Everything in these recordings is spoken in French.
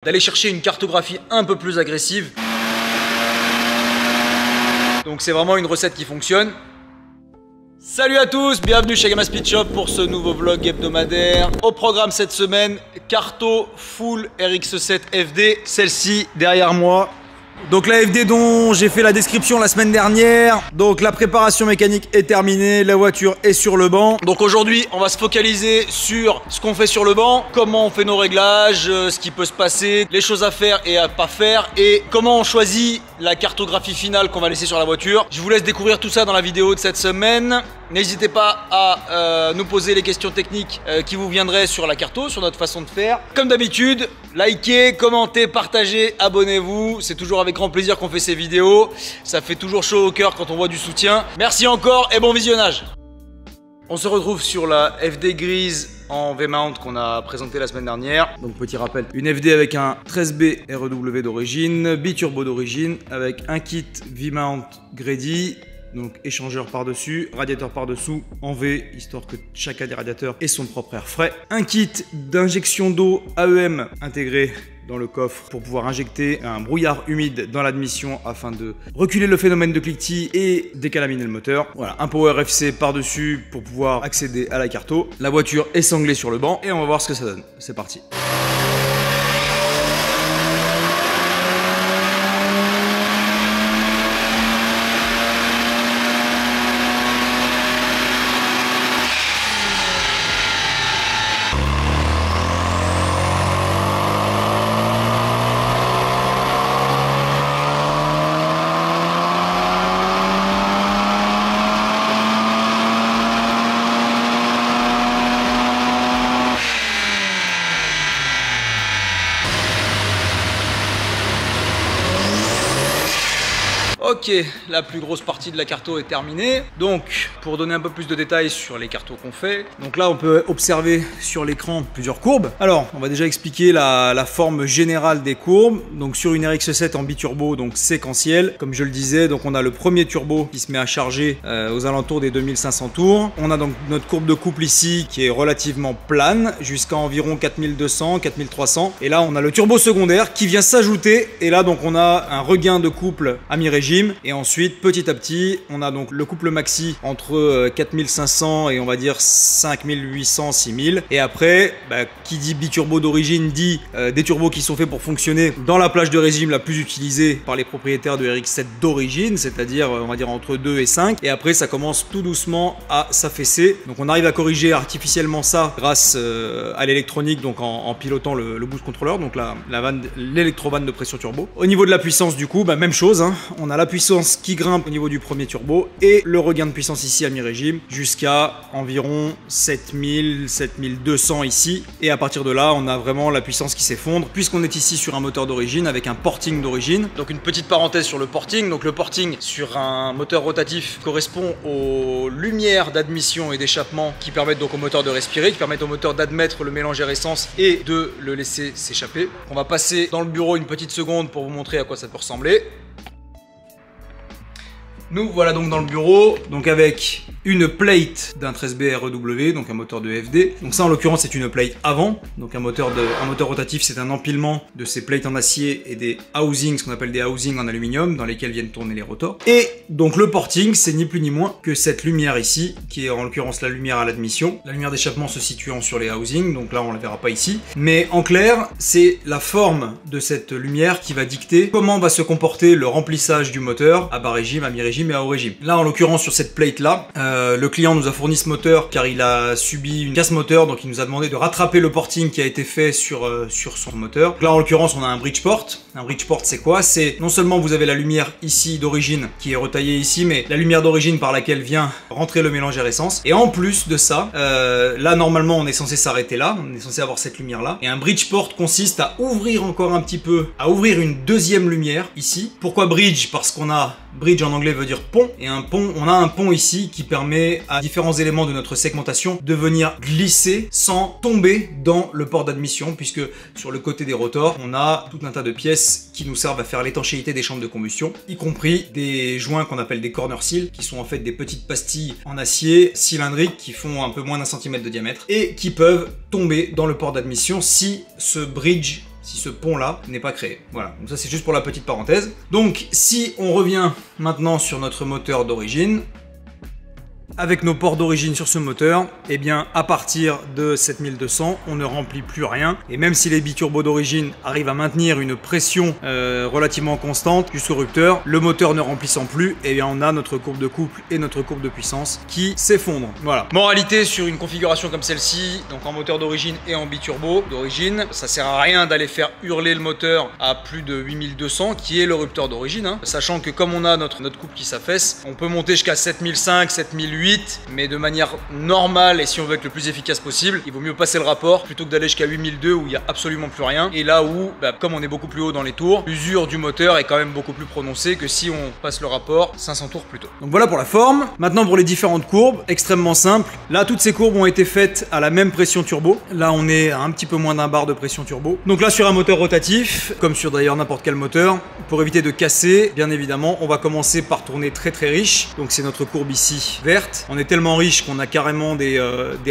d'aller chercher une cartographie un peu plus agressive. Donc c'est vraiment une recette qui fonctionne. Salut à tous, bienvenue chez Gamma Speed Shop pour ce nouveau vlog hebdomadaire. Au programme cette semaine, Carto Full RX7 FD, celle-ci derrière moi. Donc la FD dont j'ai fait la description la semaine dernière. Donc la préparation mécanique est terminée, la voiture est sur le banc. Donc aujourd'hui on va se focaliser sur ce qu'on fait sur le banc, comment on fait nos réglages, ce qui peut se passer, les choses à faire et à pas faire, et comment on choisit la cartographie finale qu'on va laisser sur la voiture. Je vous laisse découvrir tout ça dans la vidéo de cette semaine. N'hésitez pas à nous poser les questions techniques qui vous viendraient sur la carto, sur notre façon de faire. Comme d'habitude, likez, commentez, partagez, abonnez-vous. C'est toujours avec grand plaisir qu'on fait ces vidéos. Ça fait toujours chaud au cœur quand on voit du soutien. Merci encore et bon visionnage. On se retrouve sur la FD grise en V-mount qu'on a présenté la semaine dernière. Donc petit rappel, une FD avec un 13B REW d'origine, biturbo d'origine, avec un kit V-mount Grady. Donc échangeur par-dessus, radiateur par-dessous, en V, histoire que chacun des radiateurs ait son propre air frais. Un kit d'injection d'eau AEM intégré dans le coffre pour pouvoir injecter un brouillard humide dans l'admission afin de reculer le phénomène de cliquetis et décalaminer le moteur. Voilà, un power FC par-dessus pour pouvoir accéder à la carto. La voiture est sanglée sur le banc et on va voir ce que ça donne. C'est parti. Ok, la plus grosse partie de la carto est terminée. Donc, pour donner un peu plus de détails sur les cartos qu'on fait, donc là on peut observer sur l'écran plusieurs courbes. Alors, on va déjà expliquer la forme générale des courbes. Donc sur une RX7 en biturbo, donc séquentiel, comme je le disais, donc on a le premier turbo qui se met à charger aux alentours des 2500 tours. On a donc notre courbe de couple ici qui est relativement plane, jusqu'à environ 4200, 4300. Et là on a le turbo secondaire qui vient s'ajouter. Et là donc on a un regain de couple à mi-régime. Et ensuite, petit à petit, on a donc le couple maxi entre 4500 et on va dire 5800, 6000. Et après, qui dit biturbo d'origine dit des turbos qui sont faits pour fonctionner dans la plage de régime la plus utilisée par les propriétaires de RX7 d'origine, c'est-à-dire, on va dire, entre 2 et 5. Et après, ça commence tout doucement à s'affaisser. Donc, on arrive à corriger artificiellement ça grâce à l'électronique, donc en pilotant le boost controller, donc l'électrovanne de pression turbo. Au niveau de la puissance, du coup, même chose, hein, on a la puissance qui grimpe au niveau du premier turbo et le regain de puissance ici à mi-régime jusqu'à environ 7000, 7200 ici. Et à partir de là, on a vraiment la puissance qui s'effondre puisqu'on est ici sur un moteur d'origine avec un porting d'origine. Donc une petite parenthèse sur le porting. Donc le porting sur un moteur rotatif correspond aux lumières d'admission et d'échappement qui permettent donc au moteur de respirer, qui permettent au moteur d'admettre le mélange air-essence et de le laisser s'échapper. On va passer dans le bureau une petite seconde pour vous montrer à quoi ça peut ressembler. Nous voilà donc dans le bureau, donc avec une plate d'un 13B REW, donc un moteur de FD. Donc ça en l'occurrence c'est une plate avant, donc un moteur rotatif c'est un empilement de ces plates en acier et des housings, ce qu'on appelle des housings en aluminium, dans lesquels viennent tourner les rotors. Et donc le porting c'est ni plus ni moins que cette lumière ici, qui est en l'occurrence la lumière à l'admission. La lumière d'échappement se situant sur les housings, donc là on la verra pas ici. Mais en clair, c'est la forme de cette lumière qui va dicter comment va se comporter le remplissage du moteur à bas régime, à mi-régime et à haut régime. Là en l'occurrence sur cette plate là, le client nous a fourni ce moteur car il a subi une casse moteur, donc il nous a demandé de rattraper le porting qui a été fait sur son moteur. Donc là en l'occurrence on a un Bridgeport. Un Bridgeport c'est quoi? C'est non seulement vous avez la lumière ici d'origine qui est retaillée ici, mais la lumière d'origine par laquelle vient rentrer le mélange air-essence. Et en plus de ça, là normalement on est censé s'arrêter là, on est censé avoir cette lumière là. Et un Bridgeport consiste à ouvrir encore un petit peu, à ouvrir une deuxième lumière ici. Pourquoi bridge? Parce qu'on a bridge en anglais veut dire pont, et un pont, on a un pont ici qui permet à différents éléments de notre segmentation de venir glisser sans tomber dans le port d'admission, puisque sur le côté des rotors, on a tout un tas de pièces qui nous servent à faire l'étanchéité des chambres de combustion, y compris des joints qu'on appelle des corner seals, qui sont en fait des petites pastilles en acier cylindriques qui font un peu moins d'1 cm de diamètre et qui peuvent tomber dans le port d'admission si ce bridge si ce pont-là n'est pas créé. Voilà, donc ça c'est juste pour la petite parenthèse. Donc si on revient maintenant sur notre moteur d'origine, avec nos ports d'origine sur ce moteur, eh bien à partir de 7200, on ne remplit plus rien. Et même si les biturbos d'origine arrivent à maintenir une pression relativement constante jusqu'au rupteur, le moteur ne remplissant plus, eh bien on a notre courbe de couple et notre courbe de puissance qui s'effondrent. Voilà. Moralité sur une configuration comme celle-ci, donc en moteur d'origine et en biturbo d'origine, ça sert à rien d'aller faire hurler le moteur à plus de 8200, qui est le rupteur d'origine, hein. Sachant que comme on a notre couple qui s'affaisse, on peut monter jusqu'à 7005, 7008, mais de manière normale, et si on veut être le plus efficace possible, il vaut mieux passer le rapport plutôt que d'aller jusqu'à 8002 où il n'y a absolument plus rien, et là où, comme on est beaucoup plus haut dans les tours, l'usure du moteur est quand même beaucoup plus prononcée que si on passe le rapport 500 tours plus tôt. Donc voilà pour la forme. Maintenant pour les différentes courbes, extrêmement simple. Là toutes ces courbes ont été faites à la même pression turbo. Là on est à un petit peu moins d'un bar de pression turbo. Donc là sur un moteur rotatif, comme sur d'ailleurs n'importe quel moteur, pour éviter de casser, bien évidemment, on va commencer par tourner très riche. Donc c'est notre courbe ici verte. On est tellement riche qu'on a carrément des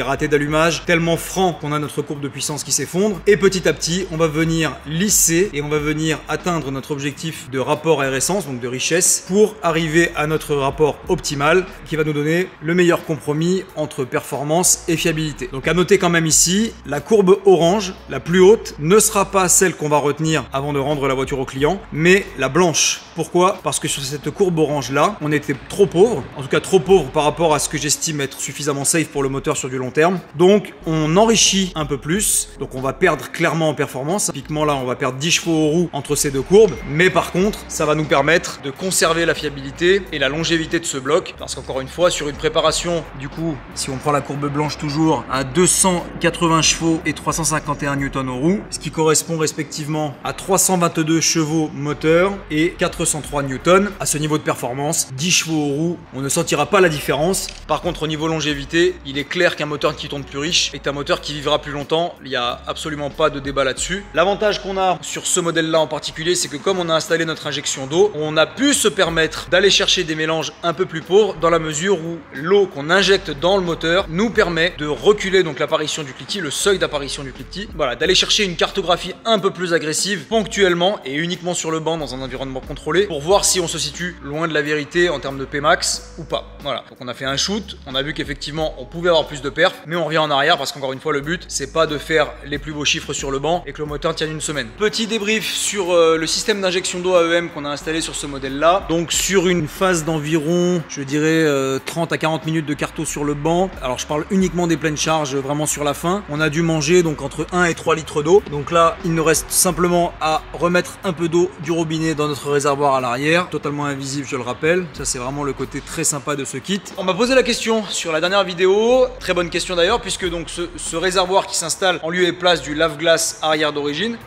ratés d'allumage, tellement franc qu'on a notre courbe de puissance qui s'effondre. Et petit à petit, on va venir lisser et on va venir atteindre notre objectif de rapport air essence, donc de richesse, pour arriver à notre rapport optimal qui va nous donner le meilleur compromis entre performance et fiabilité. Donc à noter quand même ici, la courbe orange, la plus haute, ne sera pas celle qu'on va retenir avant de rendre la voiture au client, mais la blanche. Pourquoi? Parce que sur cette courbe orange là, on était trop pauvre, en tout cas trop pauvre par rapport à ce que j'estime être suffisamment safe pour le moteur sur du long terme. Donc on enrichit un peu plus, donc on va perdre clairement en performance. Typiquement là on va perdre 10 chevaux aux roues entre ces deux courbes, mais par contre ça va nous permettre de conserver la fiabilité et la longévité de ce bloc, parce qu'encore une fois sur une préparation, du coup si on prend la courbe blanche toujours à 280 chevaux et 351 Newton aux roues, ce qui correspond respectivement à 322 chevaux moteur et 403 Newton, à ce niveau de performance, 10 chevaux aux roues, on ne sentira pas la différence. Par contre au niveau longévité, il est clair qu'un moteur qui tourne plus riche est un moteur qui vivra plus longtemps, il n'y a absolument pas de débat là-dessus. L'avantage qu'on a sur ce modèle là en particulier, c'est que comme on a installé notre injection d'eau, on a pu se permettre d'aller chercher des mélanges un peu plus pauvres, dans la mesure où l'eau qu'on injecte dans le moteur nous permet de reculer donc l'apparition du cliquetis, le seuil d'apparition du cliquetis, voilà, d'aller chercher une cartographie un peu plus agressive, ponctuellement et uniquement sur le banc dans un environnement contrôlé, pour voir si on se situe loin de la vérité en termes de Pmax ou pas. Voilà, donc on a fait un shoot, on a vu qu'effectivement on pouvait avoir plus de perf, mais on revient en arrière parce qu'encore une fois le but c'est pas de faire les plus beaux chiffres sur le banc et que le moteur tienne une semaine. Petit débrief sur le système d'injection d'eau AEM qu'on a installé sur ce modèle là. Donc sur une phase d'environ, je dirais 30 à 40 minutes de carto sur le banc, alors je parle uniquement des pleines charges vraiment sur la fin, on a dû manger donc entre 1 et 3 litres d'eau. Donc là il nous reste simplement à remettre un peu d'eau du robinet dans notre réservoir à l'arrière, totalement invisible je le rappelle, ça c'est vraiment le côté très sympa de ce kit. On m'a posé la question sur la dernière vidéo, très bonne question d'ailleurs, puisque donc ce réservoir qui s'installe en lieu et place du lave-glace arrière d'origine,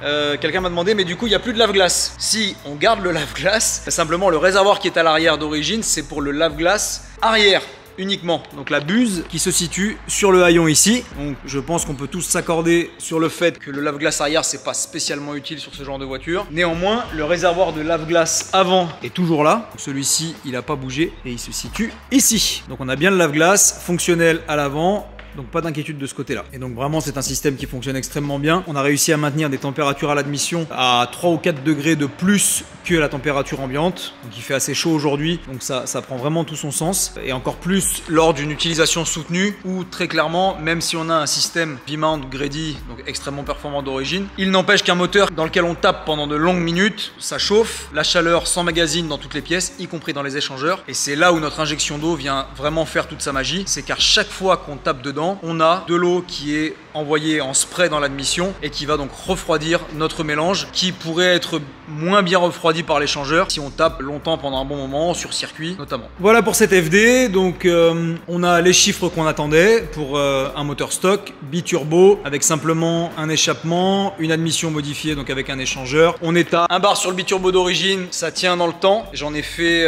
quelqu'un m'a demandé mais du coup il n'y a plus de lave-glace. Si on garde le lave-glace, simplement le réservoir qui est à l'arrière d'origine c'est pour le lave-glace arrière uniquement, donc la buse qui se situe sur le haillon ici. Donc je pense qu'on peut tous s'accorder sur le fait que le lave-glace arrière c'est pas spécialement utile sur ce genre de voiture. Néanmoins le réservoir de lave-glace avant est toujours là, celui-ci il n'a pas bougé et il se situe ici. Donc on a bien le lave-glace fonctionnel à l'avant, donc pas d'inquiétude de ce côté-là. Et donc vraiment c'est un système qui fonctionne extrêmement bien. On a réussi à maintenir des températures à l'admission à 3 ou 4 degrés de plus que la température ambiante. Donc il fait assez chaud aujourd'hui, donc ça prend vraiment tout son sens. Et encore plus lors d'une utilisation soutenue où très clairement, même si on a un système V-mount Grady, donc extrêmement performant d'origine, il n'empêche qu'un moteur dans lequel on tape pendant de longues minutes, ça chauffe, la chaleur s'emmagasine dans toutes les pièces, y compris dans les échangeurs. Et c'est là où notre injection d'eau vient vraiment faire toute sa magie. C'est qu'à chaque fois qu'on tape dedans, on a de l'eau qui est envoyée en spray dans l'admission et qui va donc refroidir notre mélange qui pourrait être moins bien refroidi par l'échangeur si on tape longtemps pendant un bon moment sur circuit notamment. Voilà pour cette FD, donc on a les chiffres qu'on attendait pour un moteur stock biturbo avec simplement un échappement, une admission modifiée donc avec un échangeur. On est à 1 bar sur le biturbo d'origine, ça tient dans le temps. J'en ai fait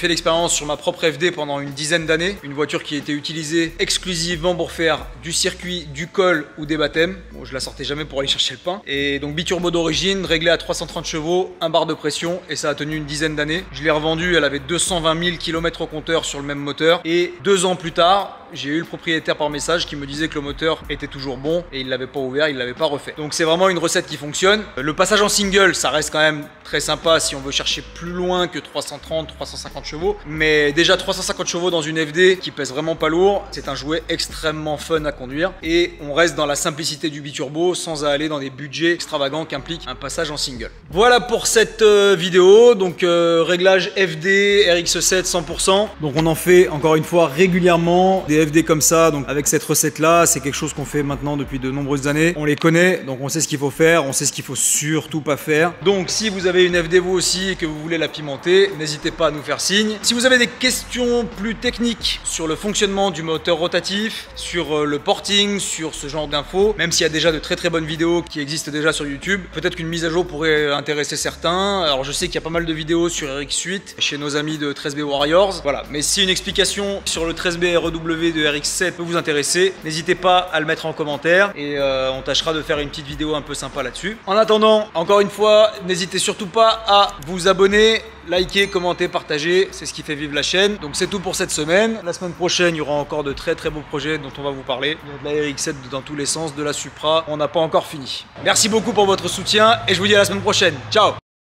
l'expérience sur ma propre FD pendant une dizaine d'années, une voiture qui a été utilisée exclusivement pour faire du circuit, du col ou des baptêmes. Bon, je la sortais jamais pour aller chercher le pain. Et donc biturbo d'origine, réglé à 330 chevaux, 1 bar de pression et ça a tenu une dizaine d'années. Je l'ai revendue, elle avait 220 000 km au compteur sur le même moteur et 2 ans plus tard, j'ai eu le propriétaire par message qui me disait que le moteur était toujours bon et il l'avait pas ouvert, il l'avait pas refait. Donc c'est vraiment une recette qui fonctionne. Le passage en single, ça reste quand même très sympa si on veut chercher plus loin que 330, 350 chevaux. Mais déjà 350 chevaux dans une FD qui pèse vraiment pas lourd, c'est un jouet extrêmement fun à conduire. Et on reste dans la simplicité du biturbo sans aller dans des budgets extravagants qu'implique un passage en single. Voilà pour cette vidéo. Donc réglage FD RX7 100%. Donc on en fait encore une fois régulièrement des FD comme ça. Donc avec cette recette là, c'est quelque chose qu'on fait maintenant depuis de nombreuses années. On les connaît, donc on sait ce qu'il faut faire, on sait ce qu'il faut surtout pas faire. Donc si vous avez une FD vous aussi et que vous voulez la pimenter, n'hésitez pas à nous faire signe. Si vous avez des questions plus techniques sur le fonctionnement du moteur rotatif, sur le porting, sur ce genre d'infos, même s'il y a déjà de très bonnes vidéos qui existent déjà sur YouTube, peut-être qu'une mise à jour pourrait intéresser certains. Alors je sais qu'il y a pas mal de vidéos sur RX8 chez nos amis de 13B Warriors. Voilà, mais si une explication sur le 13B REW de RX7 peut vous intéresser, n'hésitez pas à le mettre en commentaire et on tâchera de faire une petite vidéo un peu sympa là-dessus. En attendant, encore une fois, n'hésitez surtout pas à vous abonner, liker, commenter, partager, c'est ce qui fait vivre la chaîne. Donc c'est tout pour cette semaine. La semaine prochaine, il y aura encore de très beaux projets dont on va vous parler. Il y a de la RX7 dans tous les sens, de la Supra, on n'a pas encore fini. Merci beaucoup pour votre soutien et je vous dis à la semaine prochaine. Ciao!